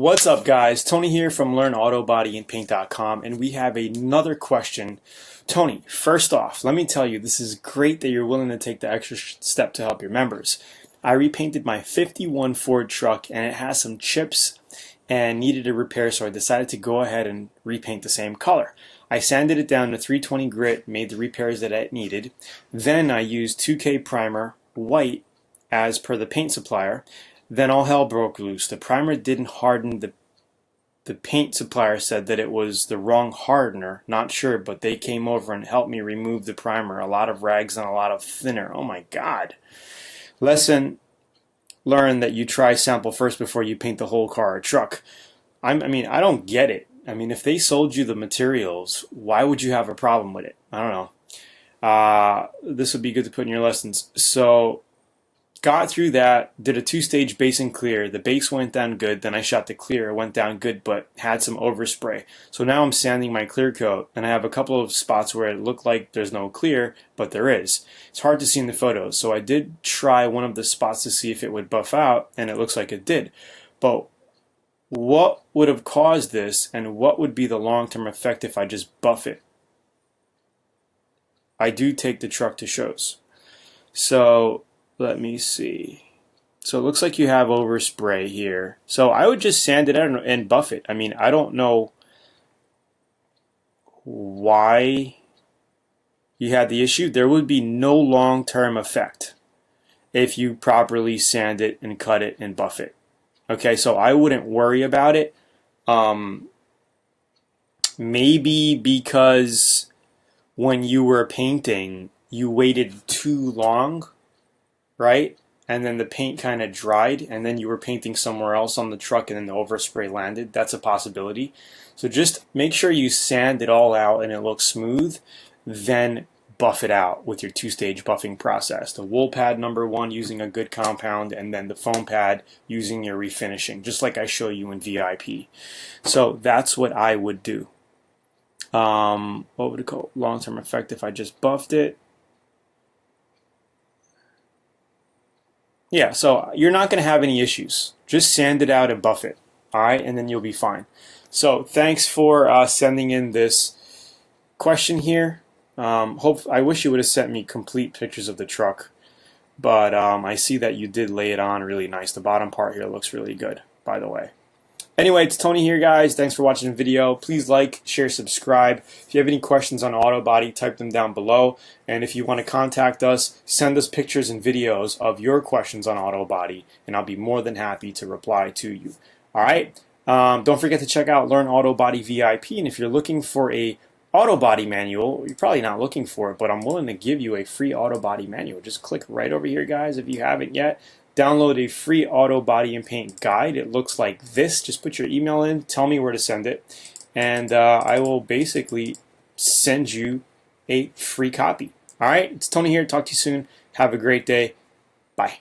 What's up, guys? Tony here from LearnAutoBodyAndPaint.com, and we have another question. Tony, first off, let me tell you, this is great that you're willing to take the extra step to help your members. I repainted my 51 Ford truck, and it has some chips and needed a repair, so I decided to go ahead and repaint the same color. I sanded it down to 320 grit, made the repairs that it needed. Then I used 2K primer, white, as per the paint supplier. Then all hell broke loose. The primer didn't harden. The paint supplier said that it was the wrong hardener. Not sure, but they came over and helped me remove the primer. A lot of rags and a lot of thinner. Oh my God. Lesson learned that you try sample first before you paint the whole car or truck. I mean, I don't get it. I mean, if they sold you the materials, why would you have a problem with it? I don't know. This would be good to put in your lessons. So, got through that, did a two-stage base and clear. The base went down good, then I shot the clear. It went down good, but had some overspray. So now I'm sanding my clear coat, and I have a couple of spots where it looked like there's no clear, but there is. It's hard to see in the photos, so I did try one of the spots to see if it would buff out, and it looks like it did. But what would have caused this, and what would be the long-term effect if I just buff it? I do take the truck to shows. So let me see. So it looks like you have overspray here. So I would just sand it out and buff it. I mean, I don't know why you had the issue. There would be no long-term effect if you properly sand it and cut it and buff it. Okay, so I wouldn't worry about it. Maybe because when you were painting, you waited too long, right? And then the paint kind of dried, and then you were painting somewhere else on the truck, and then the overspray landed. That's a possibility. So just make sure you sand it all out and it looks smooth, then buff it out with your two-stage buffing process. The wool pad #1 using a good compound, and then the foam pad using your refinishing, just like I show you in VIP. So that's what I would do. What would it call long-term effect if I just buffed it? Yeah, so you're not going to have any issues. Just sand it out and buff it, all right, and then you'll be fine. So thanks for sending in this question here. I wish you would have sent me complete pictures of the truck, but I see that you did lay it on really nice. The bottom part here looks really good, by the way. Anyway, it's Tony here, guys. Thanks for watching the video. Please like, share, subscribe. If you have any questions on auto body, type them down below. And if you want to contact us, send us pictures and videos of your questions on auto body, and I'll be more than happy to reply to you. All right? Don't forget to check out Learn Auto Body VIP. And if you're looking for a auto body manual, you're probably not looking for it, but I'm willing to give you a free auto body manual. Just click right over here, guys, if you haven't yet. Download a free auto body and paint guide. It looks like this. Just put your email in, tell me where to send it, and I will basically send you a free copy. All right, it's Tony here. Talk to you soon. Have a great day. Bye.